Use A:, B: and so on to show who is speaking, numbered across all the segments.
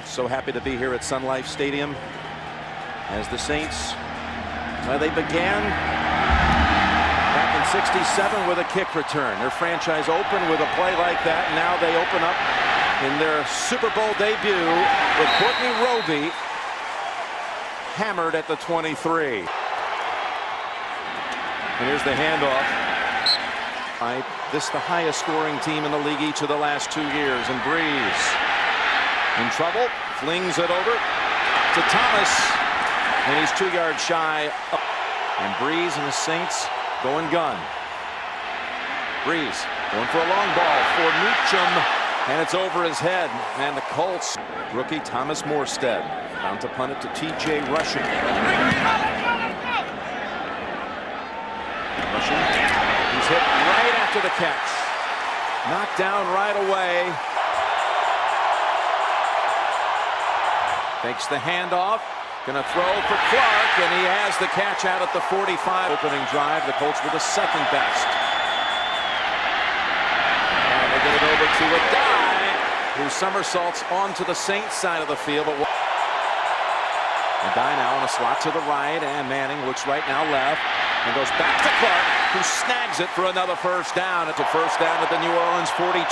A: So happy to be here at Sun Life Stadium as the Saints, they began back in '67 with a kick return. Their franchise opened with a play like that. Now they open up in their Super Bowl debut with Courtney Roby hammered at the 23. And here's the handoff. This the highest scoring team in the league each of the last 2 years. And Breeze in trouble, flings it over to Thomas, and he's 2 yards shy. And Breeze and the Saints going gun. Breeze going for a long ball for Meacham, and it's over his head. And the Colts rookie Thomas Morstead bound to punt it to T.J. Rushing. He's hit right after the catch. Knocked down right away. Takes the handoff. Gonna throw for Clark, and he has the catch out at the 45. Opening drive, the Colts were the second best. And they get it over to a guy who somersaults onto the Saints side of the field. But a guy now in a slot to the right, and Manning looks right now left and goes back to Clark, who snags it for another first down. It's a first down at the New Orleans 42.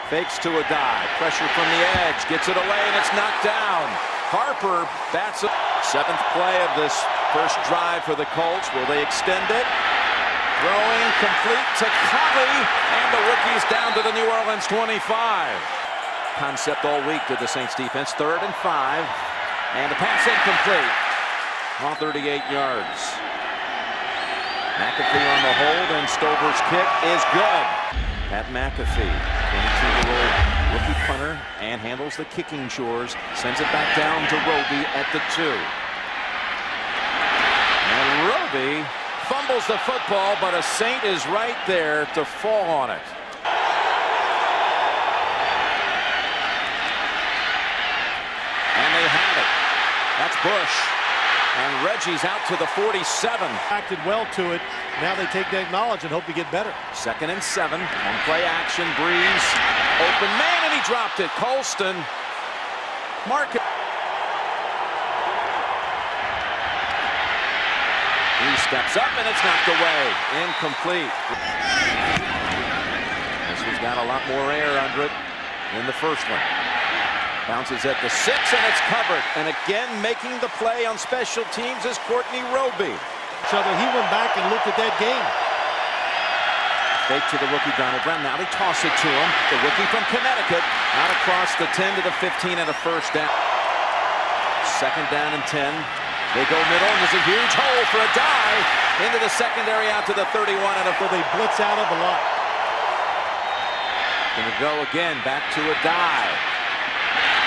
A: Fakes to a dive. Pressure from the edge. Gets it away, and it's knocked down. Harper bats it. 7th play of this first drive for the Colts. Will they extend it? Throwing complete to Colley, and the rookie's down to the New Orleans 25. Concept all week to the Saints defense. 3rd and 5. And the pass incomplete. All 38 yards. McAfee on the hold, and Stover's kick is good. Pat McAfee, 22-year-old rookie punter, and handles the kicking chores. Sends it back down to Roby at the 2. And Roby fumbles the football, but a Saint is right there to fall on it. And they have it. That's Bush. And Reggie's out to the 47.
B: Acted well to it. Now they take that knowledge and hope to get better.
A: 2nd and 7. On play action. Breeze. Open man, and he dropped it. Colston. Mark it. He steps up, and it's knocked away. Incomplete. This one's got a lot more air under it than the first one. Bounces at the 6, and it's covered. And again, making the play on special teams is Courtney Roby.
B: So that he went back and looked at that game.
A: Fake to the rookie Donald Brown. Now they toss it to him. The rookie from Connecticut out across the 10 to the 15 and a first down. 2nd down and 10. They go middle, and there's a huge hole for a dive into the secondary out to the 31. And
B: they blitz out of a lot.
A: Gonna go again, back to a dive.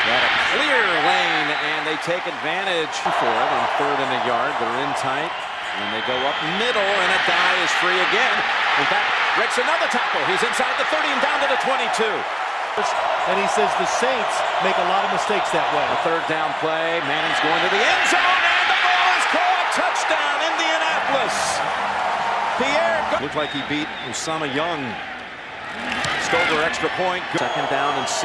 A: Got a clear lane, and they take advantage for it on 3rd and a yard. They're in tight, and they go up middle, and a die is free again. In fact, breaks another tackle. He's inside the 30 and down to the 22.
B: And he says the Saints make a lot of mistakes that way.
A: A 3rd down play. Manning's going to the end zone, and the ball is caught. Touchdown, Indianapolis. Pierre. Looked like he beat Usama Young. Stover extra point. 2nd down and 6.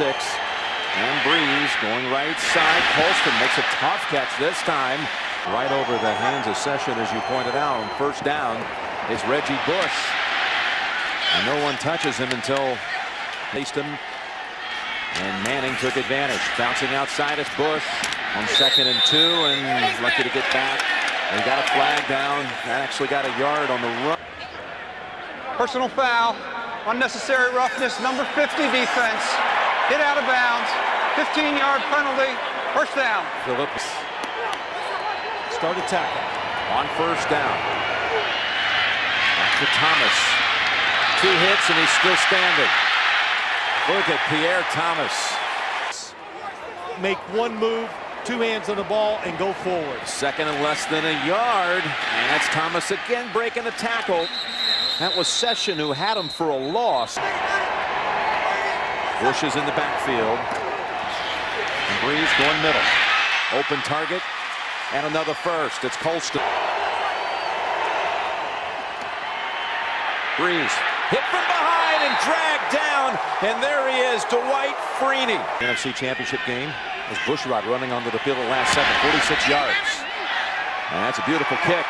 A: And Breeze going right side. Colston makes a tough catch this time. Right over the hands of Session, as you pointed out. On 1st down is Reggie Bush. And no one touches him until faced him. And Manning took advantage. Bouncing outside is Bush on 2nd and 2. And he's lucky to get back. And he got a flag down. Actually got a yard on the run.
C: Personal foul. Unnecessary roughness. Number 50 defense. Hit out of bounds. 15-yard penalty. First down.
A: Phillips.
B: Started tackle.
A: On 1st down. Back to Thomas. 2 hits, and he's still standing. Look at Pierre Thomas.
B: Make one move, 2 hands on the ball, and go forward.
A: 2nd and less than a yard. And that's Thomas again breaking the tackle. That was Session who had him for a loss. Bush is in the backfield. And Breeze going middle. Open target. And another first. It's Colston. Breeze Hit from behind and dragged down, and there he is, Dwight Freeney. NFC Championship game as Bushrod running onto the field the last second, 46 yards. And that's a beautiful kick.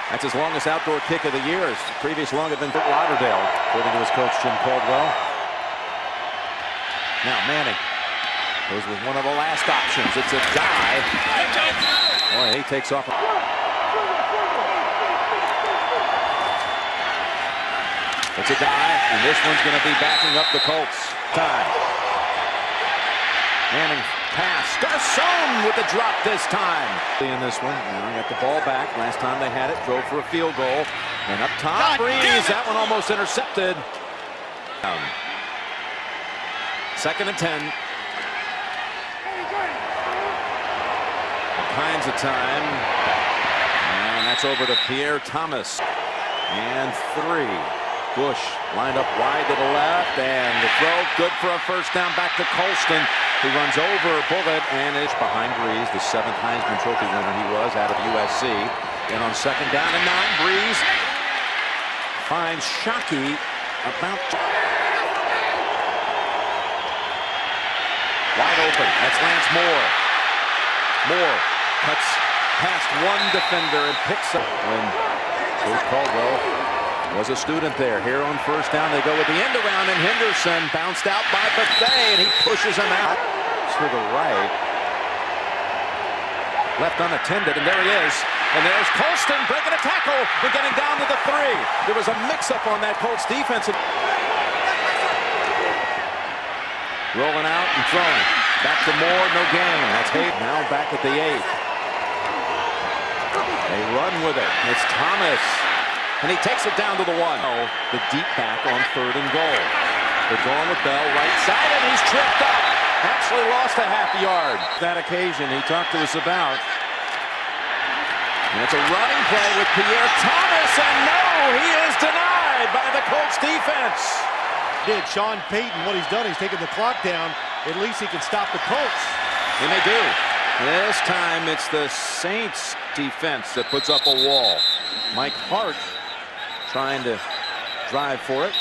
A: That's his longest outdoor kick of the year. His previous long had been Fort Lauderdale, according to his coach Jim Caldwell. Now Manning goes with one of the last options. It's a dive. Boy, he takes off. It's a dive, and this one's going to be backing up the Colts. Time. Manning pass. Garcon with the drop this time. In this one, now got the ball back. Last time they had it, drove for a field goal. And up top, Breeze. That one almost intercepted. 2nd and 10. Kinds of time. And that's over to Pierre Thomas. And 3. Bush lined up wide to the left, and the throw good for a first down back to Colston, who runs over Bullet and is behind Breeze, the 7th Heisman Trophy winner he was out of USC. And on 2nd down and 9, Breeze finds Shockey about wide open. That's Lance Moore. Moore cuts past one defender and picks up when Coach Caldwell was a student there. Here on 1st down, they go with the end around, and Henderson bounced out by Buffet, and he pushes him out to the right. Left unattended, and there he is. And there's Colston breaking a tackle and getting down to the 3. There was a mix-up on that Colts defense. Rolling out and throwing. Back to Moore, no gain. That's Hayden now back at the 8. They run with it. It's Thomas. And he takes it down to the 1. Oh, the deep back on 3rd and goal. They're going with Bell right side, and he's tripped up. Actually lost a half yard. That occasion he talked to us about. And it's a running play with Pierre Thomas, and no, he is denied by the Colts defense.
B: Did Sean Payton, what he's done, he's taken the clock down. At least he can stop the Colts.
A: And they do. This time it's the Saints defense that puts up a wall. Mike Hart trying to drive for it.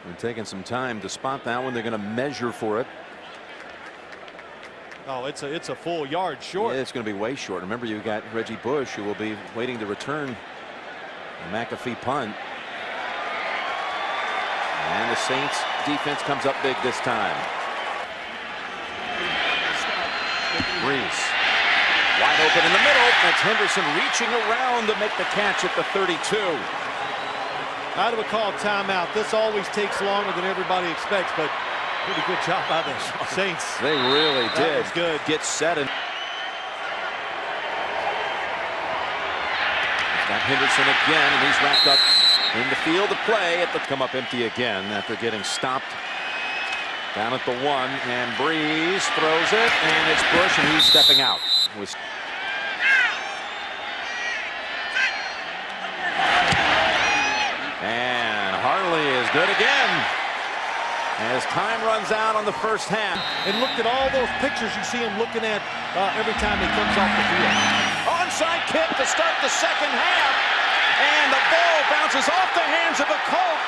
A: They're taking some time to spot that one. They're going to measure for it.
B: Oh, it's a full yard short.
A: Yeah, it's going to be way short. Remember, you got Reggie Bush, who will be waiting to return the McAfee punt. And the Saints defense comes up big this time. Breeze. Wide open in the middle. That's Henderson reaching around to make the catch at the 32.
B: Out of a call timeout. This always takes longer than everybody expects, but pretty good job by the Saints.
A: They really did.
B: That was good.
A: Get set. And got Henderson again, and he's wrapped up in the field of play. Come up empty again after getting stopped down at the 1. And Breeze throws it, and it's Bush, and he's stepping out. And Harley is good again as time runs out on the 1st half.
B: And look at all those pictures you see him looking at every time he comes off the field.
A: Onside kick to start the 2nd half, and the ball bounces off the hands of a Colt,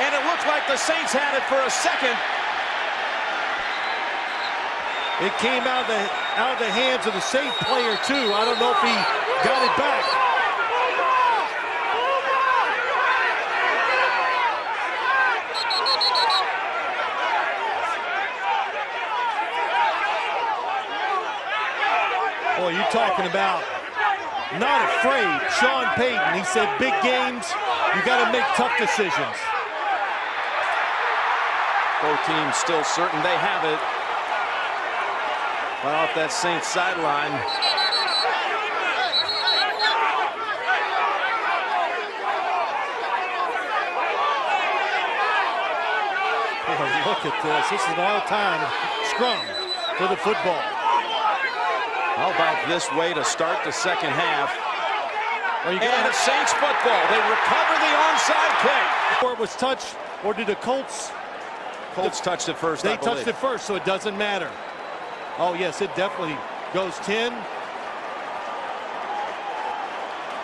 A: and it looks like the Saints had it for a second.
B: It came out of the hands of the safe player too. I don't know if he got it back. Boy, you're talking about not afraid. Sean Payton, he said big games, you got to make tough decisions.
A: Both teams still certain they have it. Right off that Saints sideline.
B: Boy, look at this. This is an all-time scrum for the football.
A: How about this way to start the 2nd half?
B: And
A: a Saints football. They recover the onside kick.
B: Or it was touched, or did the Colts
A: touched it first.
B: They touched it first, so it doesn't matter. Oh, yes, it definitely goes 10.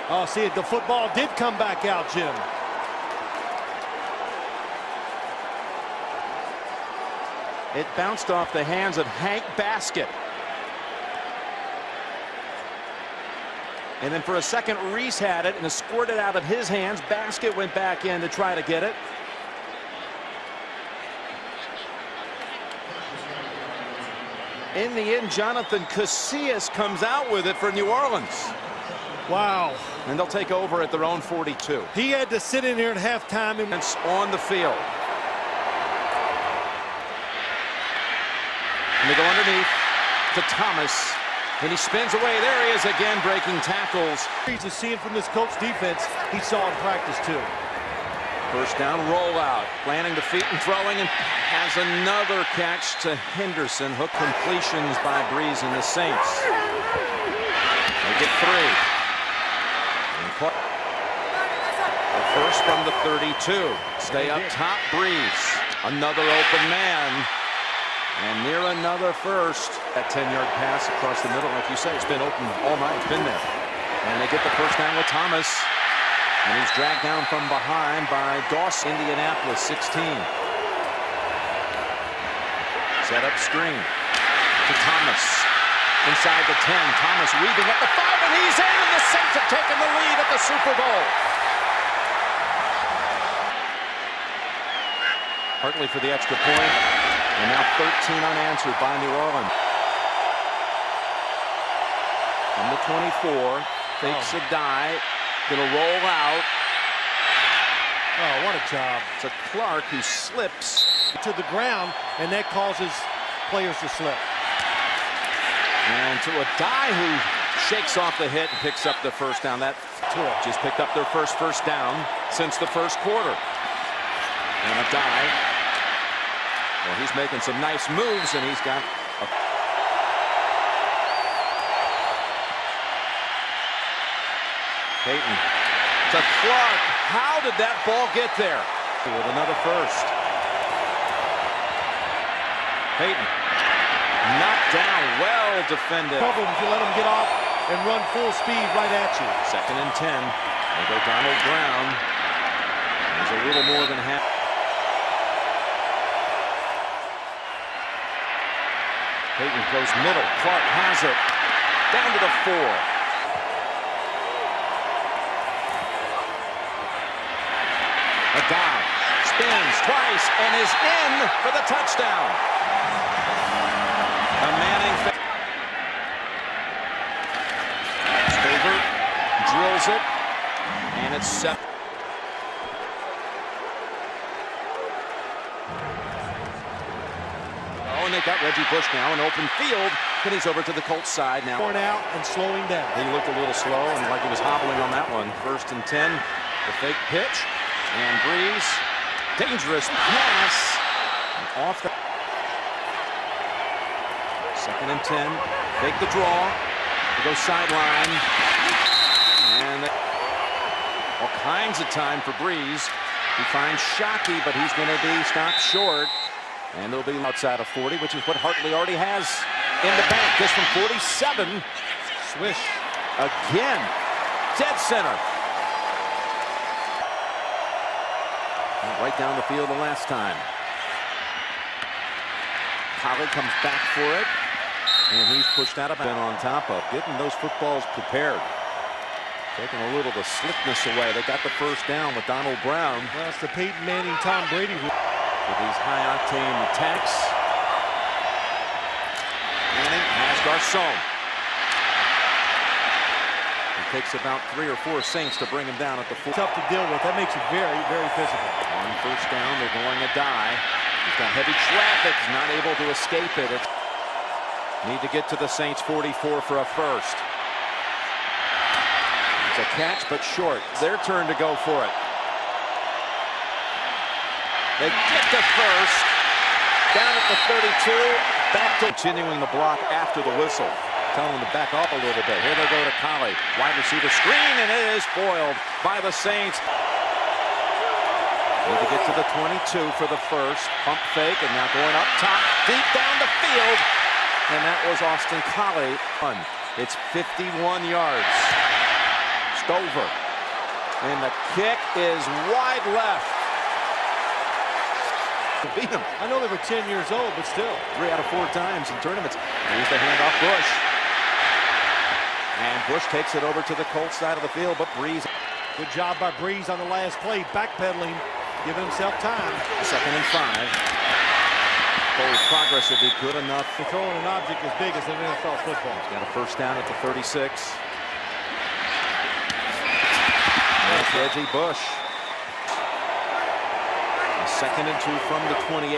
B: Oh, see, the football did come back out, Jim.
A: It bounced off the hands of Hank Baskett. And then for a second, Reese had it and it squirted out of his hands. Baskett went back in to try to get it. In the end, Jonathan Casillas comes out with it for New Orleans.
B: Wow.
A: And they'll take over at their own 42.
B: He had to sit in here at halftime. And
A: it's on the field. And they go underneath to Thomas. And he spins away. There he is again, breaking tackles.
B: To see him from this Colts defense, he saw in practice too.
A: First down rollout. Planting the feet and throwing, and has another catch to Henderson. Hook completions by Breeze and the Saints. They get 3. The first from the 32. Stay up top, Breeze. Another open man. And near another first. That 10-yard pass across the middle, like you say, it's been open all night. It's been there. And they get the first down with Thomas. And he's dragged down from behind by Dawson. Indianapolis 16. Set up screen to Thomas. Inside the 10. Thomas weaving at the 5, and he's in, and the Saints have taken the lead at the Super Bowl. Hartley for the extra point. And now 13 unanswered by New Orleans. From the 24, fakes a dive, gonna roll out.
B: Oh, what a job.
A: It's a Clark who slips
B: to the ground, and that causes players to slip.
A: And to a guy who shakes off the hit and picks up the first down. That just picked up their first down since the first quarter. And a dive. Well, he's making some nice moves, and he's got a... Peyton to Clark. How did that ball get there? With another first. Peyton knocked down, well defended.
B: Problems, you let him get off and run full speed right at you.
A: 2nd and 10. They go Donald Brown. He's a little more than half. Peyton goes middle. Clark has it. Down to the 4. A dive. Spins twice and is in for the touchdown. A Manning. Stover drills it. And it's set. And they got Reggie Bush now in open field, and he's over to the Colts side now.
B: Torn out and slowing down.
A: He looked a little slow and like he was hobbling on that one. 1st and 10, the fake pitch, and Breeze, dangerous pass, and off the 2nd and 10, fake the draw, they go sideline, and all kinds of time for Breeze. He finds Shockey, but he's going to be stopped short. And they'll be outside of 40, which is what Hartley already has in the bank. This from 47.
B: Swish.
A: Again. Dead center. Right down the field the last time. Colley comes back for it. And he's pushed out of it on top of getting those footballs prepared. Taking a little of the slickness away. They got the first down with Donald Brown.
B: Well, it's the Peyton Manning, Tom Brady.
A: With these high-octane attacks. Manning has Garcon. It takes about 3 or 4 Saints to bring him down at the 4.
B: Tough to deal with. That makes it very, very physical.
A: On first down, they're going a dive. He's got heavy traffic. He's not able to escape it. Need to get to the Saints 44 for a first. It's a catch, but short. Their turn to go for it. They get the first. Down at the 32. Back to continuing the block after the whistle. Telling them to back off a little bit. Here they go to Colley. Wide receiver screen, and it is foiled by the Saints. Need to get to the 22 for the first. Pump fake, and now going up top, deep down the field. And that was Austin Colley. It's 51 yards. Stover. And the kick is wide left. to beat him.
B: I know they were 10 years old, but still.
A: 3 out of 4 times in tournaments. Here's the handoff, Bush. And Bush takes it over to the Colts side of the field, but Breeze.
B: Good job by Breeze on the last play, backpedaling, giving himself time.
A: 2nd and 5. Forward progress will be good enough.
B: To throw in an object as big as an NFL football.
A: He's got a first down at the 36. Reggie Bush. 2nd and 2 from the 28.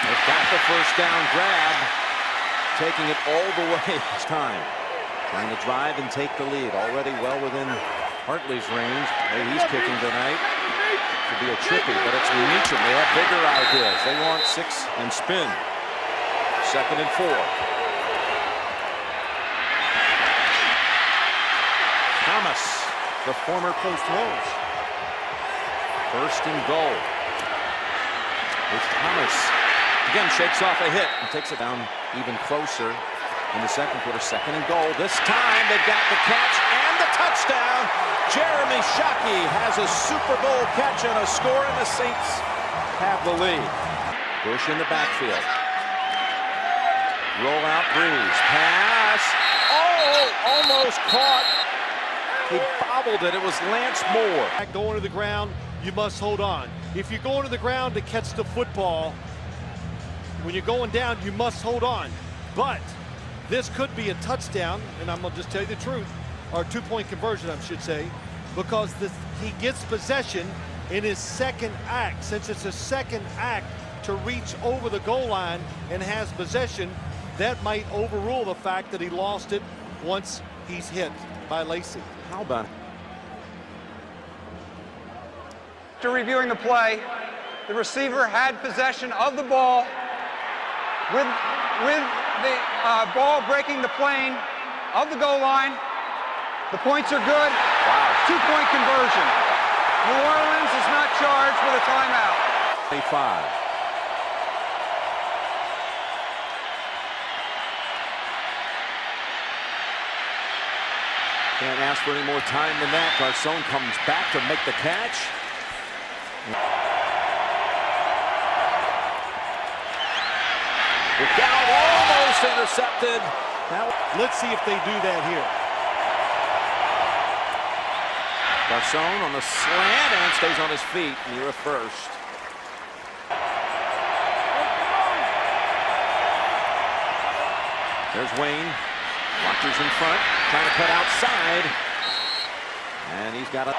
A: They've got the first down grab, taking it all the way this time. Trying to drive and take the lead. Already well within Hartley's range. Hey, he's kicking tonight. Should be a trippy, but it's Meacham. They have bigger ideas. They want 6 and spin. 2nd and 4. Thomas, the former Post Rose. 1st and goal. Here's Thomas. Again, shakes off a hit and takes it down even closer in the 2nd quarter. 2nd and goal. This time they've got the catch and the touchdown. Jeremy Shockey has a Super Bowl catch and a score, and the Saints have the lead. Bush in the backfield. Roll out, Breeze. Pass. Oh, almost caught. He bobbled it. It was Lance Moore.
B: Going to the ground, you must hold on. If you're going to the ground to catch the football, when you're going down, you must hold on. But this could be a touchdown, and I'm going to just tell you the truth, or a 2-point conversion, I should say, because he gets possession in his 2nd act. Since it's a 2nd act to reach over the goal line and has possession, that might overrule the fact that he lost it once he's hit by Lacey.
A: How about it?
C: After reviewing the play, the receiver had possession of the ball with the ball breaking the plane of the goal line. The points are good.
A: Wow.
C: 2-point conversion. New Orleans is not charged with a timeout.
A: 25. Can't ask for any more time than that. Garcon comes back to make the catch. McDowell almost intercepted. Now,
B: let's see if they do that here.
A: Garcon on the slant and stays on his feet near a first. There's Wayne. Walker's in front, trying to cut outside. And he's got a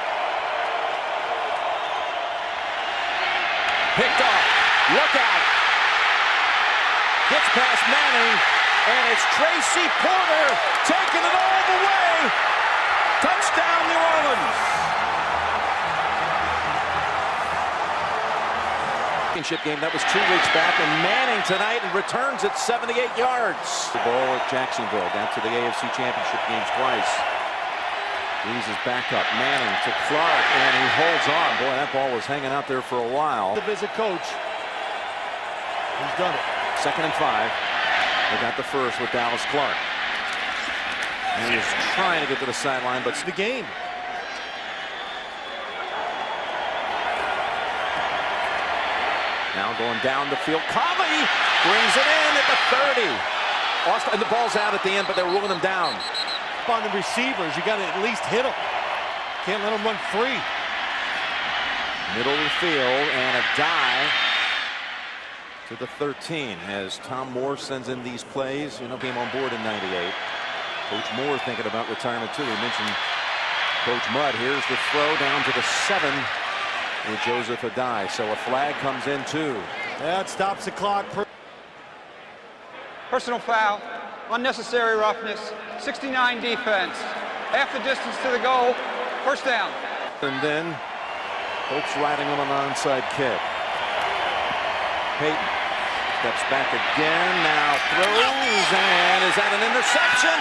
A: picked off. Look out. Gets past Manning, and it's Tracy Porter taking it all the way. Touchdown, New Orleans. Championship game, that was 2 weeks back, and Manning tonight returns at 78 yards. The ball at Jacksonville, got to the AFC Championship games twice. Breeze is back up. Manning to Clark, and he holds on. Boy, that ball was hanging out there for a while.
B: The visit coach. He's done it.
A: 2nd and 5. They got the first with Dallas Clark. And he is trying to get to the sideline, but
B: the game.
A: Now going down the field. Covey brings it in at the 30. Austin, and the ball's out at the end, but they're ruling him down.
B: On the receivers, you got to at least hit them. Can't let them run free.
A: Middle of the field and a dive to the 13 as Tom Moore sends in these plays. You know, came on board in '98. Coach Moore thinking about retirement too. We mentioned Coach Mudd. Here's the throw down to the 7 with Joseph Adai. So a flag comes in too.
B: That stops the clock.
C: Personal foul, unnecessary roughness, 69 defense, half the distance to the goal, first down.
A: And then Colts riding on an onside kick. Peyton steps back again, now throws, and is that an interception?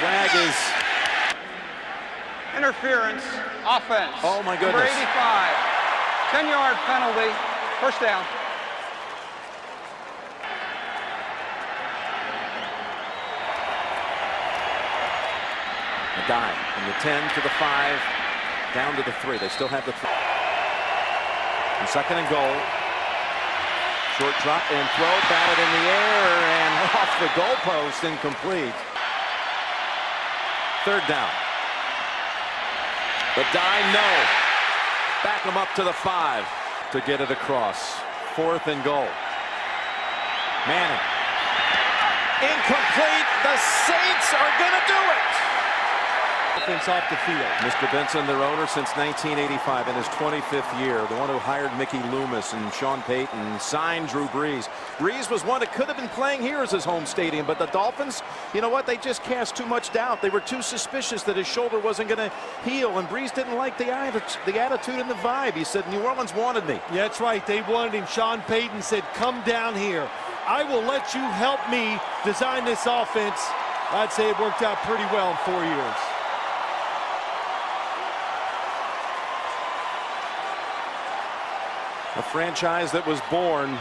A: Flag is
C: interference, offense.
A: Oh my goodness.
C: Number 85, 10-yard penalty, first down.
A: A dive from the 10 to the 5. Down to the 3. They still have the 3. And second and goal. Short drop and throw. Batted in the air and off the goalpost. Incomplete. Third down. The dive, no. Back him up to the 5 to get it across. Fourth and goal. Manning. Incomplete. The Saints are going to do it.
B: Offense off the field.
A: Mr. Benson, their owner since 1985, in his 25th year, the one who hired Mickey Loomis and Sean Payton, signed Drew Brees. Brees was one that could have been playing here as his home stadium, but the Dolphins, you know what, they just cast too much doubt. They were too suspicious that his shoulder wasn't going to heal, and Brees didn't like the attitude and the vibe. He said, New Orleans wanted me.
B: Yeah, that's right. They wanted him. Sean Payton said, come down here. I will let you help me design this offense. I'd say it worked out pretty well in 4 years.
A: A franchise that was born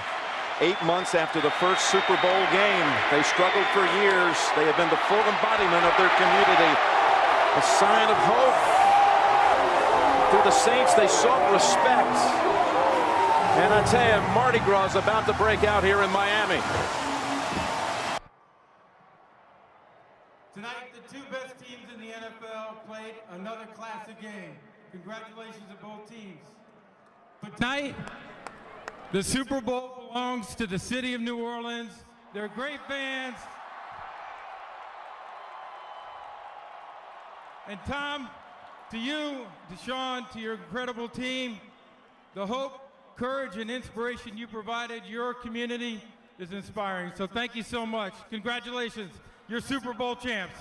A: 8 months after the first Super Bowl game. They struggled for years. They have been the full embodiment of their community. A sign of hope. Through the Saints, they sought respect. And I tell you, Mardi Gras is about to break out here in Miami.
D: Tonight, the two best teams in the NFL played another classic game. Congratulations to both teams. But tonight, the Super Bowl belongs to the city of New Orleans. They're great fans. And Tom, to you, to Sean, to your incredible team, the hope, courage, and inspiration you provided your community is inspiring. So thank you so much. Congratulations. You're Super Bowl champs.